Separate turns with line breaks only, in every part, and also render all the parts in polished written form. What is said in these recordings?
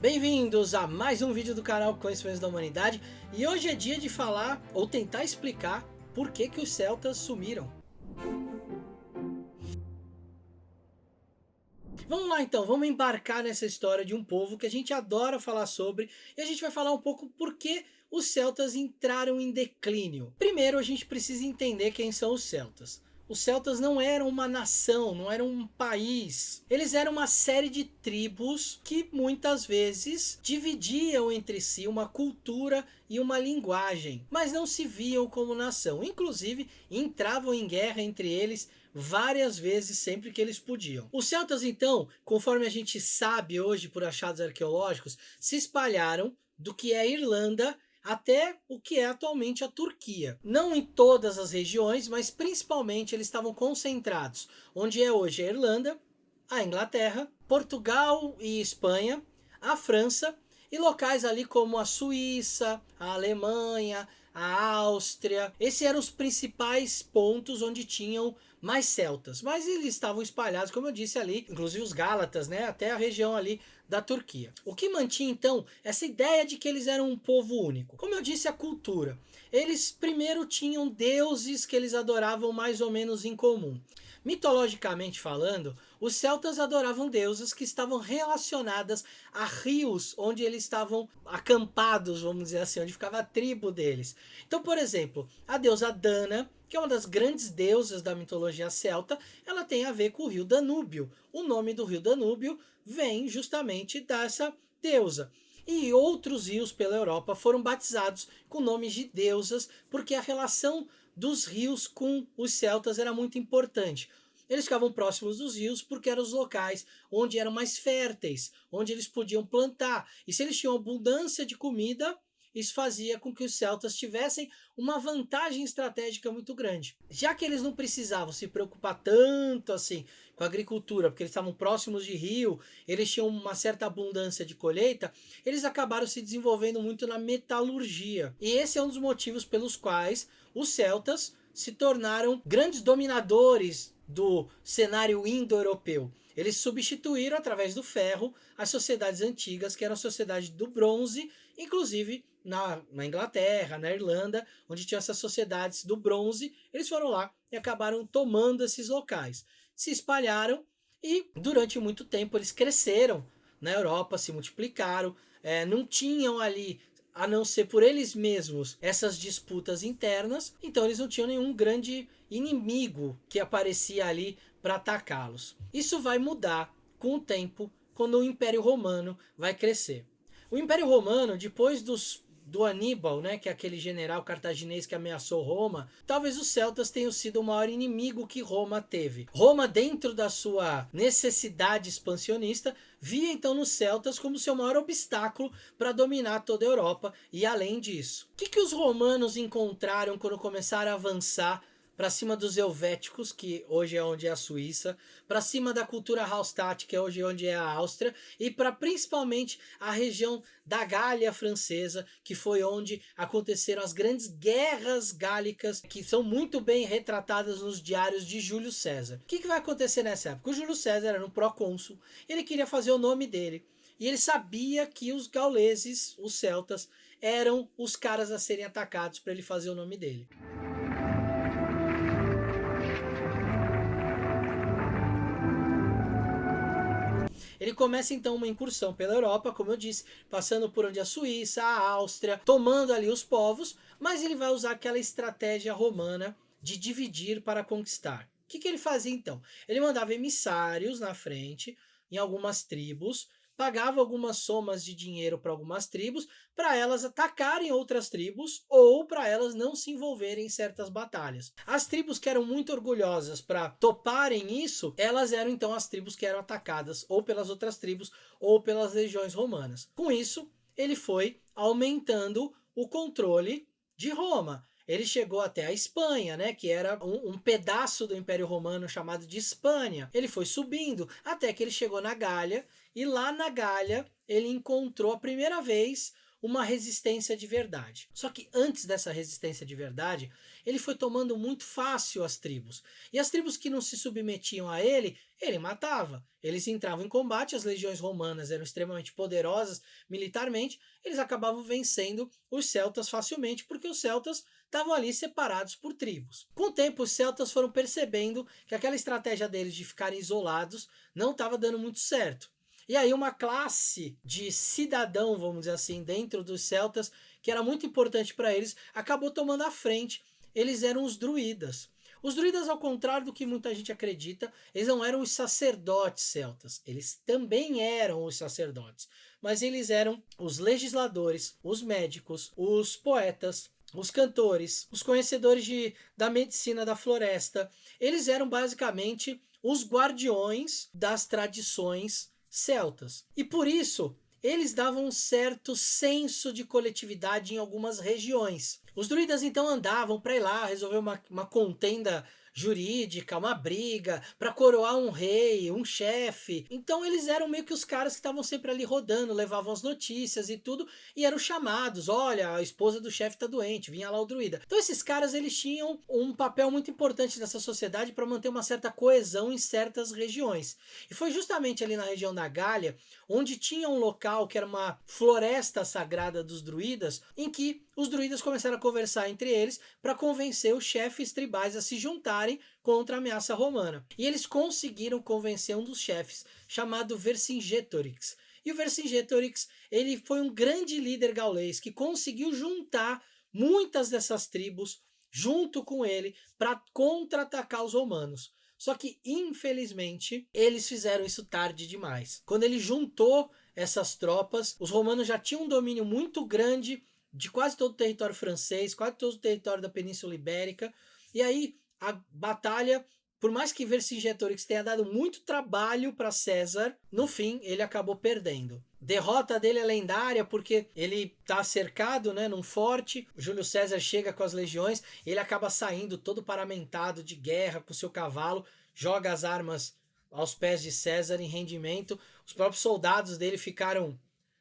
Bem-vindos a mais um vídeo do canal Conhecimentos da Humanidade, e hoje é dia de falar ou tentar explicar por que os celtas sumiram. Vamos lá então, vamos embarcar nessa história de um povo que a gente adora falar sobre, e a gente vai falar um pouco por que os celtas entraram em declínio. Primeiro a gente precisa entender quem são os celtas. Os celtas não eram uma nação, não eram um país. Eles eram uma série de tribos que muitas vezes dividiam entre si uma cultura e uma linguagem, mas não se viam como nação. Inclusive, entravam em guerra entre eles várias vezes sempre que eles podiam. Os celtas, então, conforme a gente sabe hoje por achados arqueológicos, se espalharam do que é a Irlanda até o que é atualmente a Turquia. Não em todas as regiões, mas principalmente eles estavam concentrados onde é hoje a Irlanda, a Inglaterra, Portugal e Espanha, a França e locais ali como a Suíça, a Alemanha, a Áustria. Esses eram os principais pontos onde tinham mais celtas, mas eles estavam espalhados, como eu disse ali, inclusive os gálatas, né, até a região ali da Turquia. O que mantinha então essa ideia de que eles eram um povo único? Como eu disse, a cultura. Eles primeiro tinham deuses que eles adoravam mais ou menos em comum. Mitologicamente falando, os celtas adoravam deusas que estavam relacionadas a rios onde eles estavam acampados, vamos dizer assim, onde ficava a tribo deles. Então, por exemplo, a deusa Dana, que é uma das grandes deusas da mitologia celta, ela tem a ver com o rio Danúbio. O nome do rio Danúbio vem justamente dessa deusa. E outros rios pela Europa foram batizados com nomes de deusas, porque a relação dos rios com os celtas era muito importante. Eles ficavam próximos dos rios porque eram os locais onde eram mais férteis, onde eles podiam plantar. E se eles tinham abundância de comida, isso fazia com que os celtas tivessem uma vantagem estratégica muito grande. Já que eles não precisavam se preocupar tanto assim com a agricultura, porque eles estavam próximos de rio, eles tinham uma certa abundância de colheita, eles acabaram se desenvolvendo muito na metalurgia. E esse é um dos motivos pelos quais os celtas se tornaram grandes dominadores do cenário indo-europeu. Eles substituíram, através do ferro, as sociedades antigas, que eram a sociedade do bronze, inclusive na Inglaterra, na Irlanda, onde tinha essas sociedades do bronze. Eles foram lá e acabaram tomando esses locais. Se espalharam e, durante muito tempo, eles cresceram na Europa, se multiplicaram, não tinham ali, a não ser por eles mesmos, essas disputas internas, então eles não tinham nenhum grande inimigo que aparecia ali para atacá-los. Isso vai mudar com o tempo, quando o Império Romano vai crescer. O Império Romano, depois do Aníbal, né, que é aquele general cartaginês que ameaçou Roma, talvez os celtas tenham sido o maior inimigo que Roma teve. Roma, dentro da sua necessidade expansionista, via então nos celtas como seu maior obstáculo para dominar toda a Europa. E além disso, o que os romanos encontraram quando começaram a avançar para cima dos helvéticos, que hoje é onde é a Suíça, para cima da cultura Hallstatt, que é hoje onde é a Áustria, e para principalmente a região da Gália francesa, que foi onde aconteceram as grandes guerras gálicas, que são muito bem retratadas nos diários de Júlio César. O que vai acontecer nessa época? O Júlio César era um procônsul, ele queria fazer o nome dele, e ele sabia que os gauleses, os celtas, eram os caras a serem atacados para ele fazer o nome dele. Ele começa então uma incursão pela Europa, como eu disse, passando por onde a Suíça, a Áustria, tomando ali os povos, mas ele vai usar aquela estratégia romana de dividir para conquistar. O que ele fazia então? Ele mandava emissários na frente, em algumas tribos, pagava algumas somas de dinheiro para algumas tribos, para elas atacarem outras tribos ou para elas não se envolverem em certas batalhas. As tribos que eram muito orgulhosas para toparem isso, elas eram então as tribos que eram atacadas ou pelas outras tribos ou pelas legiões romanas. Com isso, ele foi aumentando o controle de Roma. Ele chegou até a Espanha, né, que era um pedaço do Império Romano chamado de Espanha. Ele foi subindo até que ele chegou na Gália, e lá na Gália ele encontrou a primeira vez uma resistência de verdade. Só que antes dessa resistência de verdade, ele foi tomando muito fácil as tribos. E as tribos que não se submetiam a ele, ele matava. Eles entravam em combate, as legiões romanas eram extremamente poderosas militarmente, eles acabavam vencendo os celtas facilmente, porque os celtas estavam ali separados por tribos. Com o tempo, os celtas foram percebendo que aquela estratégia deles de ficarem isolados não estava dando muito certo. E aí uma classe de cidadão, vamos dizer assim, dentro dos celtas, que era muito importante para eles, acabou tomando a frente. Eles eram os druidas. Os druidas, ao contrário do que muita gente acredita, eles não eram os sacerdotes celtas. Eles também eram os sacerdotes, mas eles eram os legisladores, os médicos, os poetas, os cantores, os conhecedores da medicina da floresta. Eles eram basicamente os guardiões das tradições celtas. E por isso, eles davam um certo senso de coletividade em algumas regiões. Os druidas então andavam para ir lá resolver uma contenda jurídica, uma briga, para coroar um rei, um chefe. Então eles eram meio que os caras que estavam sempre ali rodando, levavam as notícias e tudo, e eram chamados. Olha, a esposa do chefe está doente, vinha lá o druida. Então esses caras, eles tinham um papel muito importante nessa sociedade para manter uma certa coesão em certas regiões. E foi justamente ali na região da Gália, onde tinha um local que era uma floresta sagrada dos druidas, em que os druidas começaram a conversar entre eles para convencer os chefes tribais a se juntarem contra a ameaça romana. E eles conseguiram convencer um dos chefes, chamado Vercingetorix. E o Vercingetorix, ele foi um grande líder gaulês que conseguiu juntar muitas dessas tribos junto com ele para contra-atacar os romanos. Só que, infelizmente, eles fizeram isso tarde demais. Quando ele juntou essas tropas, os romanos já tinham um domínio muito grande de quase todo o território francês, quase todo o território da Península Ibérica. E aí, a batalha, por mais que Vercingetorix tenha dado muito trabalho para César, no fim, ele acabou perdendo. Derrota dele é lendária porque ele está cercado, né, num forte. O Júlio César chega com as legiões, ele acaba saindo todo paramentado de guerra com seu cavalo, joga as armas aos pés de César em rendimento. Os próprios soldados dele ficaram,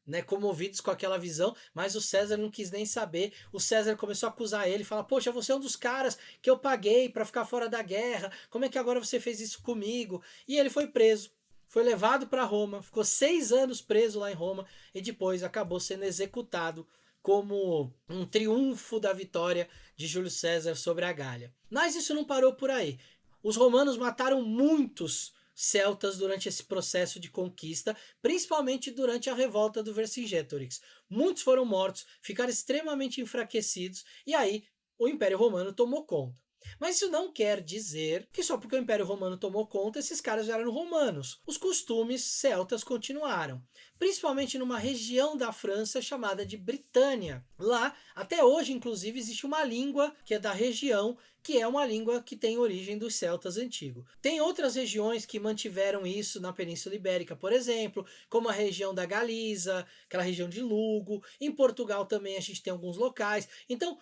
né, comovidos com aquela visão, mas o César não quis nem saber. O César começou a acusar ele, falar: poxa, você é um dos caras que eu paguei para ficar fora da guerra, como é que agora você fez isso comigo? E ele foi preso, foi levado para Roma, ficou 6 anos preso lá em Roma e depois acabou sendo executado como um triunfo da vitória de Júlio César sobre a Gália. Mas isso não parou por aí. Os romanos mataram muitos celtas durante esse processo de conquista, principalmente durante a revolta do Vercingetorix. Muitos foram mortos, ficaram extremamente enfraquecidos e aí o Império Romano tomou conta. Mas isso não quer dizer que só porque o Império Romano tomou conta, esses caras já eram romanos. Os costumes celtas continuaram, principalmente numa região da França chamada de Britânia. Lá, até hoje, inclusive, existe uma língua que é da região, que é uma língua que tem origem dos celtas antigos. Tem outras regiões que mantiveram isso na Península Ibérica, por exemplo, como a região da Galiza, aquela região de Lugo. Em Portugal também a gente tem alguns locais. Então,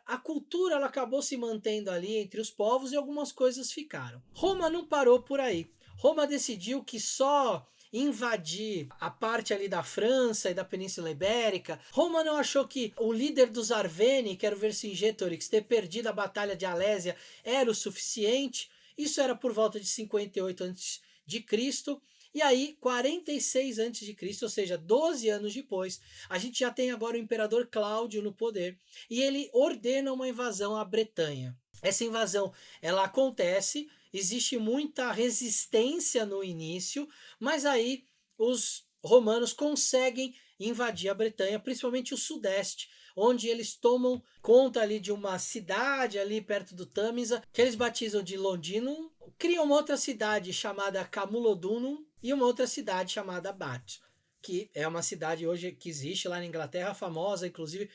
a cultura ela acabou se mantendo ali entre os povos e algumas coisas ficaram. Roma não parou por aí. Roma decidiu que só invadir a parte ali da França e da Península Ibérica. Roma não achou que o líder dos Arveni, que era o Vercingetorix, ter perdido a Batalha de Alésia era o suficiente. Isso era por volta de 58 a.C. E aí, 46 a.C., ou seja, 12 anos depois, a gente já tem agora o imperador Cláudio no poder e ele ordena uma invasão à Bretanha. Essa invasão, ela acontece, existe muita resistência no início, mas aí os romanos conseguem invadir a Bretanha, principalmente o sudeste, onde eles tomam conta ali de uma cidade ali perto do Tâmisa, que eles batizam de Londinum, criam uma outra cidade chamada Camulodunum e uma outra cidade chamada Bath, que é uma cidade hoje que existe lá na Inglaterra, famosa inclusive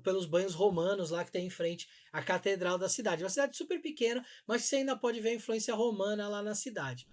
pelos banhos romanos lá que tem em frente à catedral da cidade. É uma cidade super pequena, mas você ainda pode ver a influência romana lá na cidade.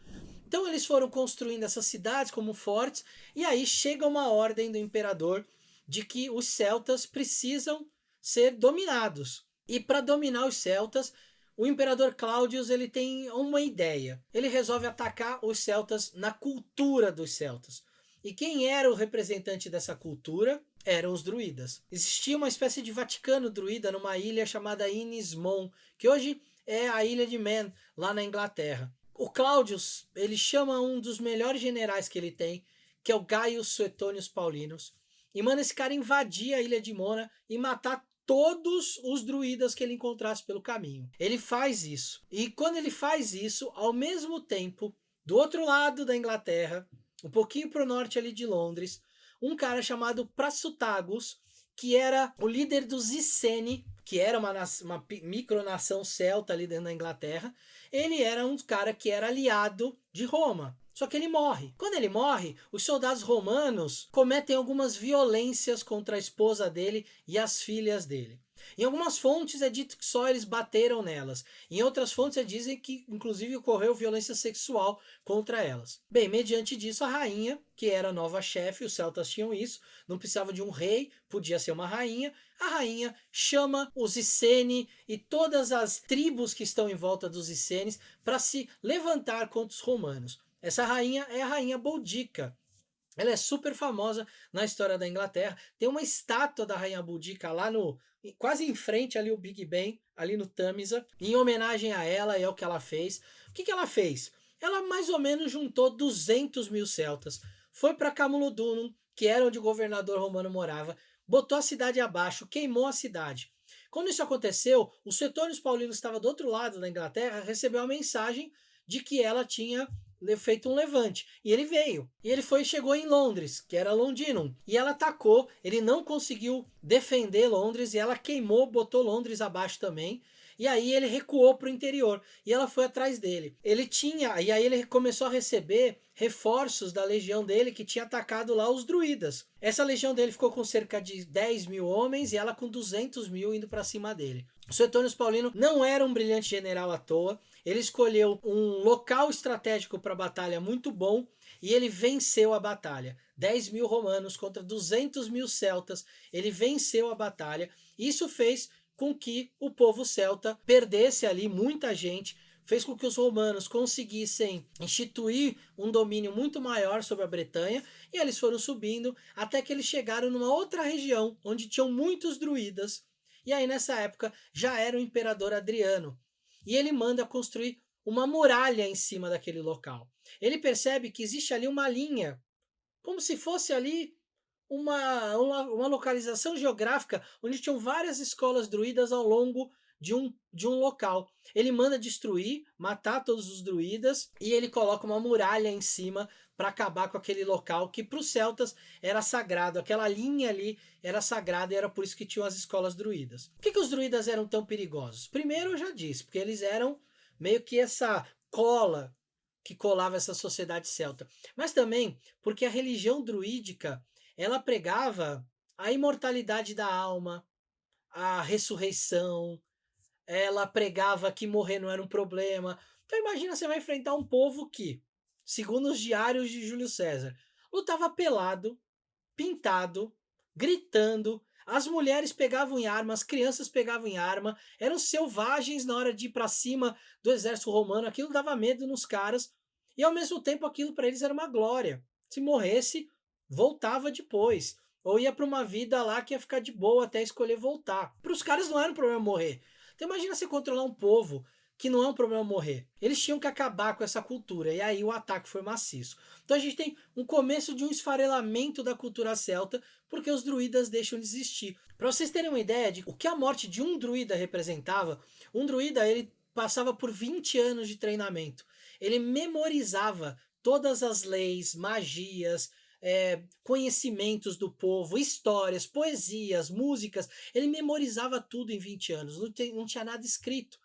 Então eles foram construindo essas cidades como fortes, e aí chega uma ordem do imperador de que os celtas precisam ser dominados. E para dominar os celtas, o imperador Cláudio ele tem uma ideia. Ele resolve atacar os celtas na cultura dos celtas. E quem era o representante dessa cultura? Eram os druidas. Existia uma espécie de Vaticano druida numa ilha chamada Inis Mons, que hoje é a ilha de Man, lá na Inglaterra. O Claudius, ele chama um dos melhores generais que ele tem, que é o Gaius Suetonius Paulinus, e manda esse cara invadir a ilha de Mona e matar todos os druidas que ele encontrasse pelo caminho. Ele faz isso. E quando ele faz isso, ao mesmo tempo, do outro lado da Inglaterra, um pouquinho para o norte ali de Londres, um cara chamado Prasutagus, que era o líder dos Iceni, que era uma micronação celta ali dentro da Inglaterra. Ele era um cara que era aliado de Roma. Só que ele morre. Quando ele morre, os soldados romanos cometem algumas violências contra a esposa dele e as filhas dele. Em algumas fontes é dito que só eles bateram nelas. Em outras fontes dizem que, inclusive, ocorreu violência sexual contra elas. Bem, mediante disso, a rainha, que era a nova chefe, os celtas tinham isso, não precisava de um rei, podia ser uma rainha. A rainha chama os Iceni e todas as tribos que estão em volta dos Icenes para se levantar contra os romanos. Essa rainha é a rainha Boudica. Ela é super famosa na história da Inglaterra. Tem uma estátua da rainha Boudica lá no quase em frente ali o Big Ben, ali no Tamisa, em homenagem a ela, é o que ela fez. O que ela fez? Ela mais ou menos juntou 200 mil celtas, foi para Camulodunum, que era onde o governador romano morava, botou a cidade abaixo, queimou a cidade. Quando isso aconteceu, o Suetônio Paulino estava do outro lado da Inglaterra, recebeu a mensagem de que ela tinha feito um levante. E ele veio. E ele chegou em Londres, que era Londinum. E ela atacou. Ele não conseguiu defender Londres e ela queimou, botou Londres abaixo também. E aí ele recuou para o interior e ela foi atrás dele. E aí ele começou a receber reforços da legião dele que tinha atacado lá os druidas. Essa legião dele ficou com cerca de 10 mil homens e ela com 200 mil indo para cima dele. O Suetônio Paulino não era um brilhante general à toa. Ele escolheu um local estratégico para a batalha muito bom e ele venceu a batalha. 10 mil romanos contra 200 mil celtas. Ele venceu a batalha. Isso fez com que o povo celta perdesse ali muita gente, fez com que os romanos conseguissem instituir um domínio muito maior sobre a Bretanha, e eles foram subindo até que eles chegaram numa outra região, onde tinham muitos druidas, e aí nessa época já era o imperador Adriano, e ele manda construir uma muralha em cima daquele local. Ele percebe que existe ali uma linha, como se fosse ali uma localização geográfica onde tinham várias escolas druidas ao longo de um local. Ele manda destruir, matar todos os druidas e ele coloca uma muralha em cima para acabar com aquele local que para os celtas era sagrado. Aquela linha ali era sagrada e era por isso que tinham as escolas druidas. Por que os druidas eram tão perigosos? Primeiro eu já disse, porque eles eram meio que essa cola que colava essa sociedade celta. Mas também porque a religião druídica ela pregava a imortalidade da alma, a ressurreição, ela pregava que morrer não era um problema. Então imagina, você vai enfrentar um povo que, segundo os diários de Júlio César, lutava pelado, pintado, gritando, as mulheres pegavam em arma, as crianças pegavam em arma, eram selvagens na hora de ir para cima do exército romano, aquilo dava medo nos caras, e ao mesmo tempo aquilo para eles era uma glória. Se morresse, voltava depois. Ou ia para uma vida lá que ia ficar de boa até escolher voltar. Para os caras não era um problema morrer. Então imagina você controlar um povo que não é um problema morrer. Eles tinham que acabar com essa cultura. E aí o ataque foi maciço. Então a gente tem um começo de um esfarelamento da cultura celta, porque os druidas deixam de existir. Para vocês terem uma ideia de o que a morte de um druida representava, um druida ele passava por 20 anos de treinamento. Ele memorizava todas as leis, magias, conhecimentos do povo, histórias, poesias, músicas. Ele memorizava tudo em 20 anos, não tinha nada escrito.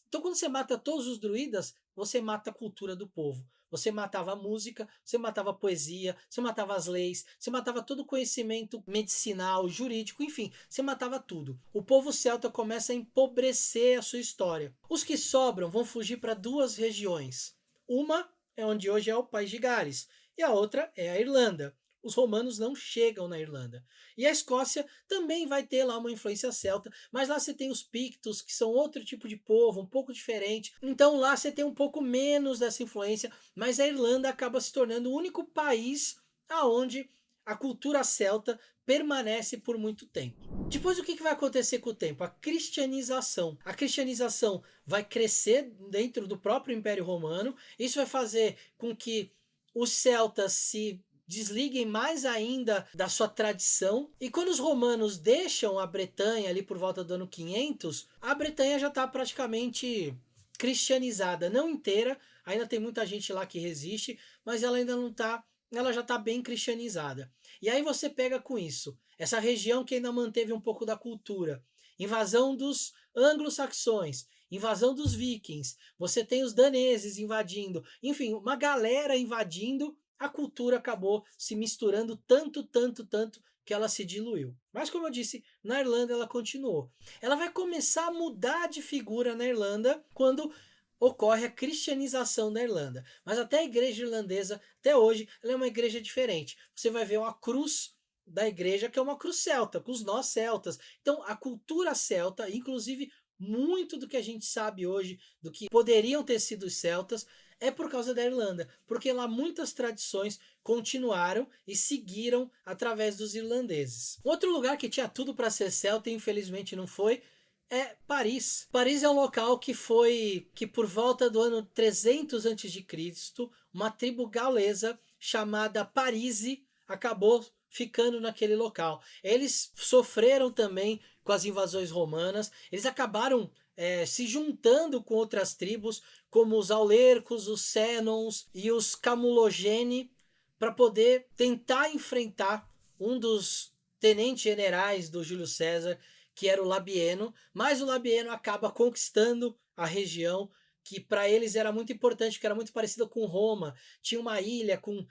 Então, quando você mata todos os druidas, você mata a cultura do povo. Você matava a música, você matava a poesia, você matava as leis, você matava todo o conhecimento medicinal, jurídico, enfim, você matava tudo. O povo celta começa a empobrecer a sua história. Os que sobram vão fugir para duas regiões. Uma é onde hoje é o País de Gales, e a outra é a Irlanda. Os romanos não chegam na Irlanda. E a Escócia também vai ter lá uma influência celta, mas lá você tem os Pictos, que são outro tipo de povo, um pouco diferente. Então lá você tem um pouco menos dessa influência, mas a Irlanda acaba se tornando o único país aonde a cultura celta permanece por muito tempo. Depois o que vai acontecer com o tempo? A cristianização. A cristianização vai crescer dentro do próprio Império Romano. Isso vai fazer com que os celtas se desliguem mais ainda da sua tradição. E quando os romanos deixam a Bretanha ali por volta do ano 500, a Bretanha já está praticamente cristianizada, não inteira. Ainda tem muita gente lá que resiste, mas ela ainda não está, ela já está bem cristianizada. E aí você pega com isso, essa região que ainda manteve um pouco da cultura, invasão dos anglo-saxões, invasão dos vikings, você tem os daneses invadindo, enfim, uma galera invadindo, a cultura acabou se misturando tanto, tanto, tanto, que ela se diluiu. Mas como eu disse, na Irlanda ela continuou. Ela vai começar a mudar de figura na Irlanda quando ocorre a cristianização da Irlanda. Mas até a igreja irlandesa, até hoje, ela é uma igreja diferente. Você vai ver uma cruz da igreja que é uma cruz celta, com os nós celtas. Então a cultura celta, inclusive muito do que a gente sabe hoje, do que poderiam ter sido os celtas, é por causa da Irlanda, porque lá muitas tradições continuaram e seguiram através dos irlandeses. Outro lugar que tinha tudo para ser celta e infelizmente não foi, é Paris. Paris é um local que por volta do ano 300 a.C., uma tribo galesa chamada Parise acabou ficando naquele local. Eles sofreram também com as invasões romanas, eles acabaram se juntando com outras tribos, como os Aulercos, os Sénons e os Camulogeni, para poder tentar enfrentar um dos tenentes generais do Júlio César, que era o Labieno, mas o Labieno acaba conquistando a região, que para eles era muito importante, que era muito parecida com Roma. Tinha uma ilha com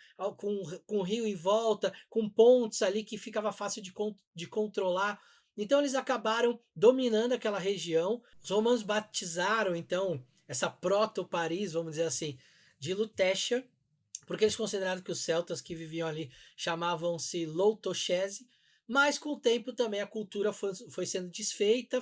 um rio em volta, com pontes ali que ficava fácil de controlar. Então eles acabaram dominando aquela região. Os romanos batizaram então essa proto-Paris, vamos dizer assim, de Lutécia, porque eles consideraram que os celtas que viviam ali chamavam-se Loutochese, mas com o tempo também a cultura foi sendo desfeita,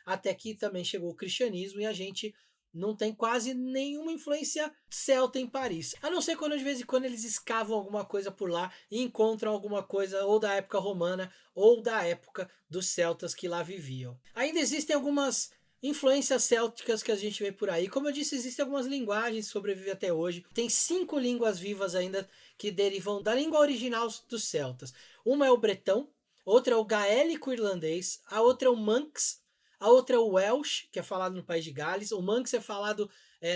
até que também chegou o cristianismo e a gente não tem quase nenhuma influência celta em Paris. A não ser quando de vez em quando eles escavam alguma coisa por lá e encontram alguma coisa ou da época romana ou da época dos celtas que lá viviam. Ainda existem algumas influências célticas que a gente vê por aí. Como eu disse, existem algumas linguagens que sobrevivem até hoje. Tem 5 línguas vivas ainda que derivam da língua original dos celtas. Uma é o bretão, outra é o gaélico irlandês, a outra é o manx, a outra é o Welsh, que é falado no País de Gales. O Manx é falado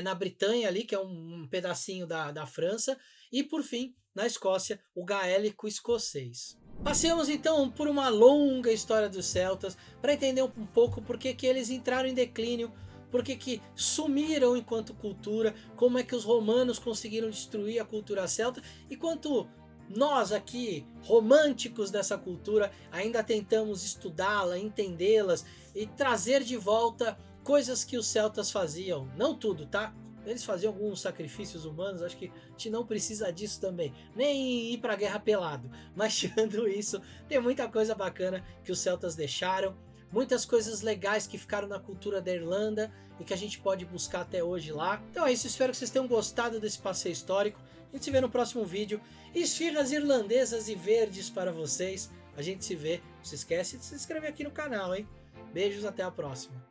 na Bretanha ali, que é um pedacinho da França. E por fim, na Escócia, o gaélico escocês. Passemos então por uma longa história dos celtas para entender um pouco por que eles entraram em declínio, por que sumiram enquanto cultura, como é que os romanos conseguiram destruir a cultura celta e quanto nós aqui, românticos dessa cultura, ainda tentamos estudá-la, entendê-las e trazer de volta coisas que os celtas faziam. Não tudo, tá? Eles faziam alguns sacrifícios humanos, acho que a gente não precisa disso também. Nem ir pra guerra pelado. Mas tirando isso, tem muita coisa bacana que os celtas deixaram. Muitas coisas legais que ficaram na cultura da Irlanda e que a gente pode buscar até hoje lá. Então é isso, espero que vocês tenham gostado desse passeio histórico. A gente se vê no próximo vídeo. Esfirras irlandesas e verdes para vocês. A gente se vê. Não se esquece de se inscrever aqui no canal, hein? Beijos, até a próxima.